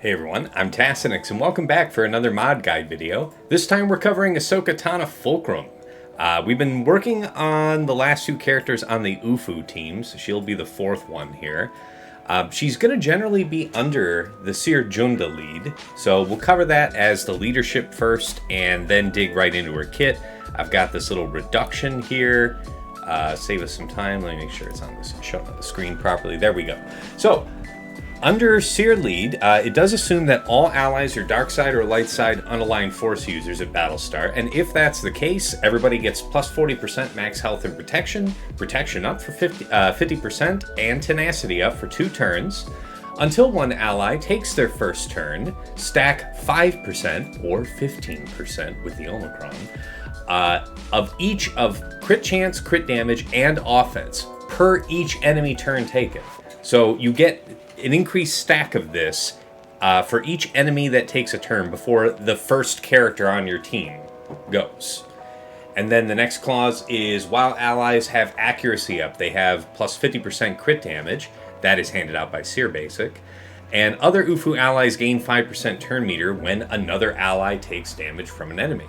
Hey everyone, I'm Tassenix and welcome back for another mod guide video. This time we're covering Ahsoka Tano Fulcrum. We've been working on the last two characters on the UFU team, so she'll be the fourth one here. She's going to generally be under the Seer Junda lead, so we'll cover that as the leadership first and then dig right into her kit. I've got this little reduction here. Save us some time. Let me make sure it's on this showing on the screen properly. There we go. So, under Seer lead, it does assume that all allies are dark side or light side unaligned force users at battle start, and if that's the case, everybody gets plus 40% max health and protection up for 50%, and tenacity up for 2 turns, until one ally takes their first turn, stack 5% or 15% with the Omicron, of each of crit chance, crit damage, and offense per each enemy turn taken. So you get an increased stack of this for each enemy that takes a turn before the first character on your team goes. And then the next clause is, while allies have accuracy up, they have plus 50% crit damage. That is handed out by Seer Basic. And other UFU allies gain 5% turn meter when another ally takes damage from an enemy.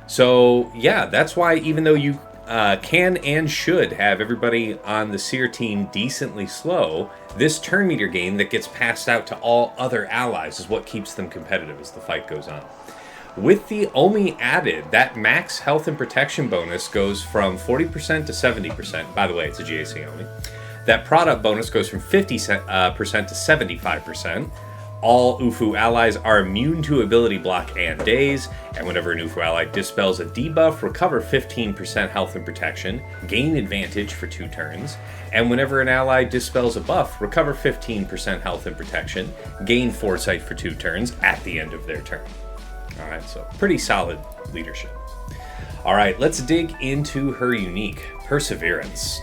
So yeah, that's why even though you can and should have everybody on the Seer team decently slow, this turn meter gain that gets passed out to all other allies is what keeps them competitive as the fight goes on. With the Omi added, that max health and protection bonus goes from 40% to 70%. By the way, it's a GAC Omi. That product bonus goes from 50% to 75%. All UFU allies are immune to ability block and daze, and whenever an UFU ally dispels a debuff, recover 15% health and protection, gain advantage for 2 turns, and whenever an ally dispels a buff, recover 15% health and protection, gain foresight for 2 turns at the end of their turn. Alright, so pretty solid leadership. Alright, let's dig into her unique, Perseverance.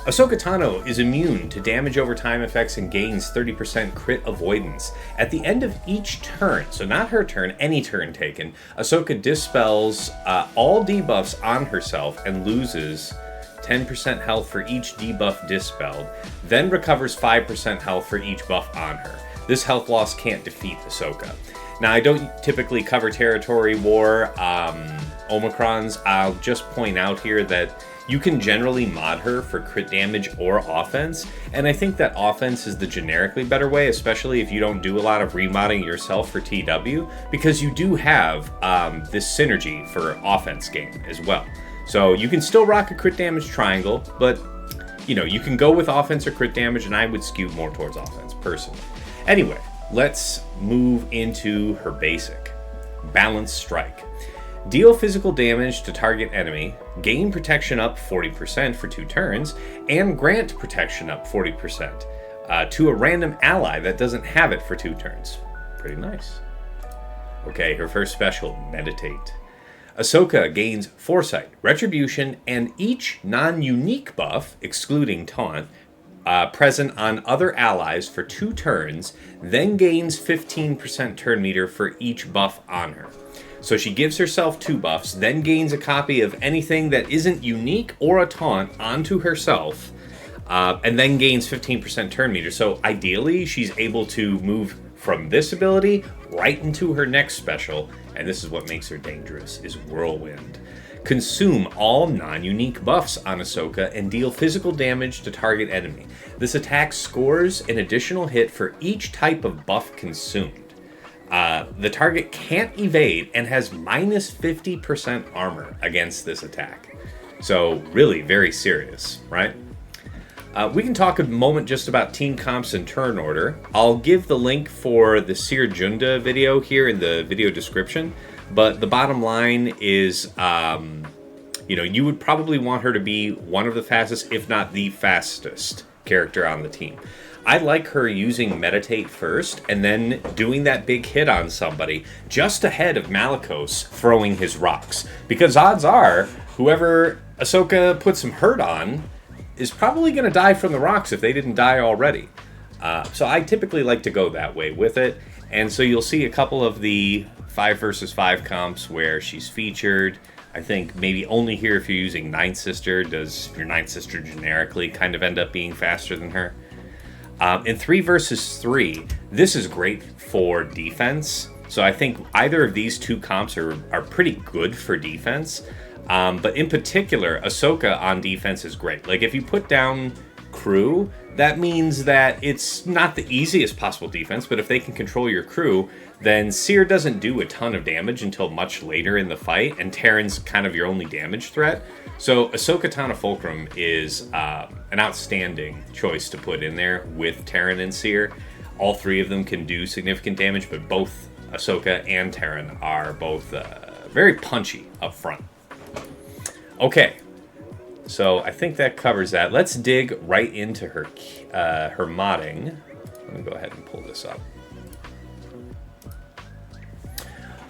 Ahsoka Tano is immune to damage over time effects and gains 30% crit avoidance. At the end of each turn, so not her turn, any turn taken, Ahsoka dispels all debuffs on herself and loses 10% health for each debuff dispelled, then recovers 5% health for each buff on her. This health loss can't defeat Ahsoka. Now, I don't typically cover territory war Omicrons. I'll just point out here that you can generally mod her for crit damage or offense, and I think that offense is the generically better way, especially if you don't do a lot of remodding yourself for TW, because you do have this synergy for offense game as well. So you can still rock a crit damage triangle, but you know, you can go with offense or crit damage, and I would skew more towards offense personally. Anyway, let's move into her basic. Balanced Strike. Deal physical damage to target enemy, gain protection up 40% for 2 turns, and grant protection up 40% to a random ally that doesn't have it for 2 turns. Pretty nice. Okay, her first special, Meditate. Ahsoka gains Foresight, Retribution, and each non-unique buff, excluding Taunt, present on other allies for 2 turns, then gains 15% turn meter for each buff on her. So she gives herself 2 buffs, then gains a copy of anything that isn't unique or a taunt onto herself, and then gains 15% turn meter. So ideally, she's able to move from this ability right into her next special, and this is what makes her dangerous, is Whirlwind. Consume all non-unique buffs on Ahsoka and deal physical damage to target enemy. This attack scores an additional hit for each type of buff consumed. The target can't evade and has minus 50% armor against this attack. So really very serious, right? We can talk a moment just about team comps and turn order. I'll give the link for the Seer Junda video here in the video description, but the bottom line is, you know, you would probably want her to be one of the fastest, if not the fastest character on the team. I like her using Meditate first, and then doing that big hit on somebody just ahead of Malicos throwing his rocks. Because odds are, whoever Ahsoka puts some hurt on is probably going to die from the rocks if they didn't die already. So I typically like to go that way with it. And so you'll see a couple of the 5 versus 5 comps where she's featured. I think maybe only here if you're using Ninth Sister does your Ninth Sister generically kind of end up being faster than her. In 3 versus 3, this is great for defense. So I think either of these two comps are pretty good for defense. But in particular, Ahsoka on defense is great. Like, if you put down crew, that means that it's not the easiest possible defense, but if they can control your crew, then Seer doesn't do a ton of damage until much later in the fight, and Terran's kind of your only damage threat. So Ahsoka Tano Fulcrum is an outstanding choice to put in there with Terran and Seer. All three of them can do significant damage, but both Ahsoka and Terran are both very punchy up front. Okay, so I think that covers that. Let's dig right into her modding. Let me go ahead and pull this up.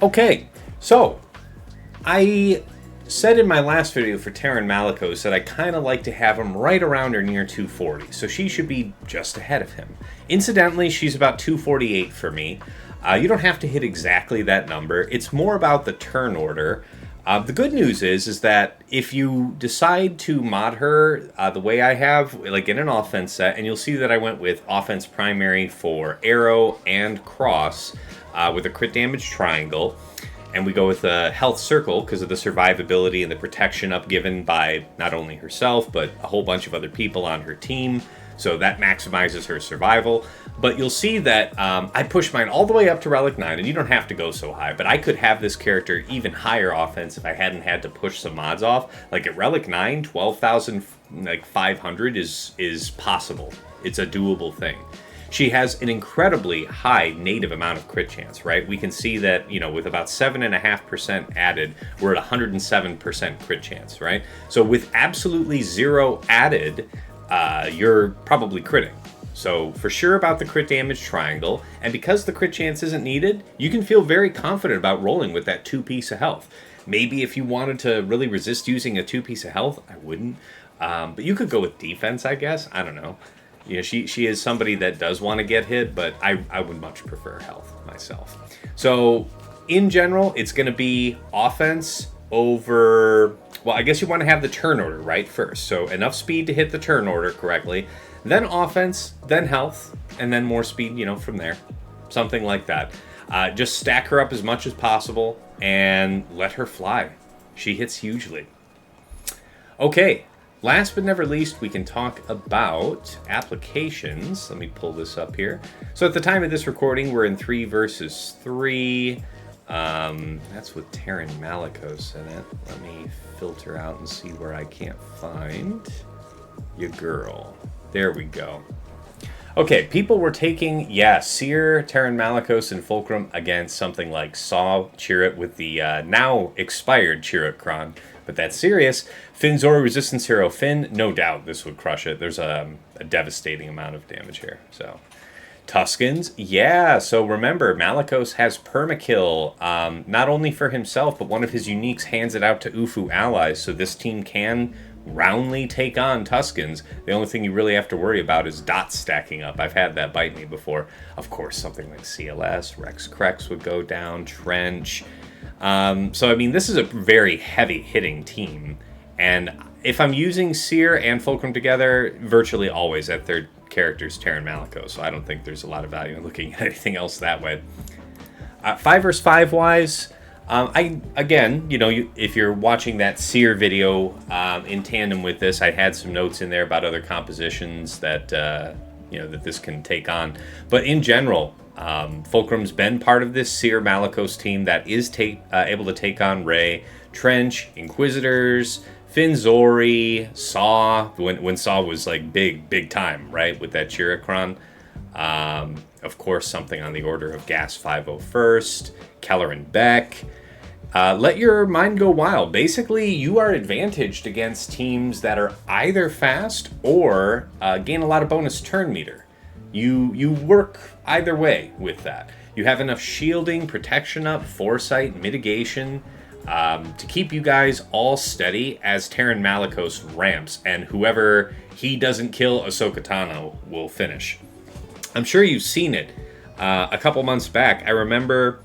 Okay, so I said in my last video for Terran Malicos that I kind of like to have him right around or near 240, so she should be just ahead of him. Incidentally, she's about 248 for me. You don't have to hit exactly that number. It's more about the turn order. The good news is that if you decide to mod her the way I have, like in an offense set, and you'll see that I went with offense primary for arrow and cross with a crit damage triangle, and we go with a health circle because of the survivability and the protection up given by not only herself, but a whole bunch of other people on her team. So that maximizes her survival. But you'll see that I pushed mine all the way up to Relic 9, and you don't have to go so high, but I could have this character even higher offense if I hadn't had to push some mods off. Like at Relic 9, 12,500 is possible. It's a doable thing. She has an incredibly high native amount of crit chance, right? We can see that, you know, with about 7.5% added, we're at 107% crit chance, right? So with absolutely zero added, you're probably critting. So for sure about the crit damage triangle, and because the crit chance isn't needed, you can feel very confident about rolling with that 2-piece of health. Maybe if you wanted to really resist using a 2-piece of health, I wouldn't. But you could go with defense, I guess. I don't know. You know, she is somebody that does want to get hit, but I would much prefer health myself. So in general, it's going to be offense over... Well, I guess you want to have the turn order right first. So enough speed to hit the turn order correctly, then offense, then health, and then more speed, you know, from there. Something like that. Just stack her up as much as possible and let her fly. She hits hugely. Okay, last but never least, we can talk about applications. Let me pull this up here. So at the time of this recording, we're in 3 versus 3. That's with Terran Malicos in it. Let me filter out and see where I can't find your girl. There we go. Okay, people were taking, Seer, Terran Malicos, and Fulcrum against something like Saw Chirrut with the now expired Chirrut Kron. But that's serious. Finn Zora Resistance Hero. Finn, no doubt this would crush it. There's a devastating amount of damage here. So Tuskens, so remember, Malicos has permakill, not only for himself, but one of his uniques hands it out to Ufu allies, so this team can roundly take on Tuskens. The only thing you really have to worry about is dots stacking up. I've had that bite me before. Of course, something like CLS, Rex Krex would go down, Trench. So, I mean, this is a very heavy-hitting team, and if I'm using Seer and Fulcrum together, virtually always at their characters Terran Malicos, so I don't think there's a lot of value in looking at anything else that way. 5 versus 5 wise, if you're watching that Seer video in tandem with this, I had some notes in there about other compositions that that this can take on. But in general, Fulcrum's been part of this Seer Malicos team that is able to take on Rey, Trench, Inquisitors, Finn Zori, Saw, when Saw was like big time, right, with that Chirrut Kron. Of course, something on the order of Gas 501st, Keller and Beck. Let your mind go wild. Basically, you are advantaged against teams that are either fast or gain a lot of bonus turn meter. You work either way with that. You have enough shielding, protection up, foresight, mitigation, to keep you guys all steady as Terran Malicos ramps, and whoever he doesn't kill Ahsoka Tano will finish. I'm sure you've seen it a couple months back. I remember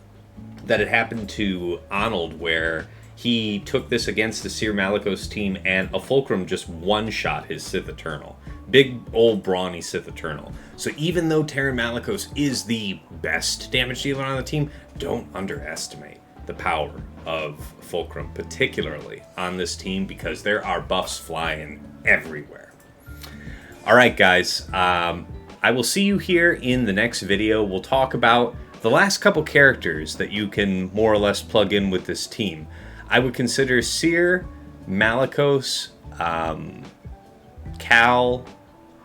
that it happened to Arnold where he took this against the Seer Malicos team and a Fulcrum just one-shot his Sith Eternal. Big old brawny Sith Eternal. So even though Terran Malicos is the best damage dealer on the team, don't underestimate the power of Fulcrum, particularly on this team, because there are buffs flying everywhere. Alright guys, I will see you here in the next video. We'll talk about the last couple characters that you can more or less plug in with this team. I would consider Seer, Malicos, Cal,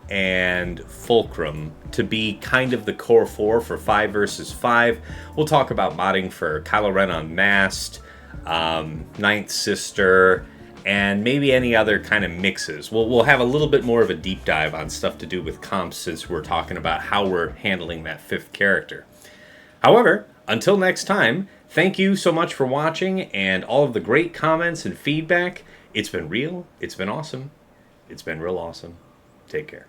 and Fulcrum to be kind of the core four for 5 versus 5. We'll talk about modding for Kylo Ren Unmasked, Ninth Sister, and maybe any other kind of mixes. We'll have a little bit more of a deep dive on stuff to do with comps, since we're talking about how we're handling that 5th character. However, until next time, thank you so much for watching and all of the great comments and feedback. It's been real. It's been awesome. It's been real awesome. Take care.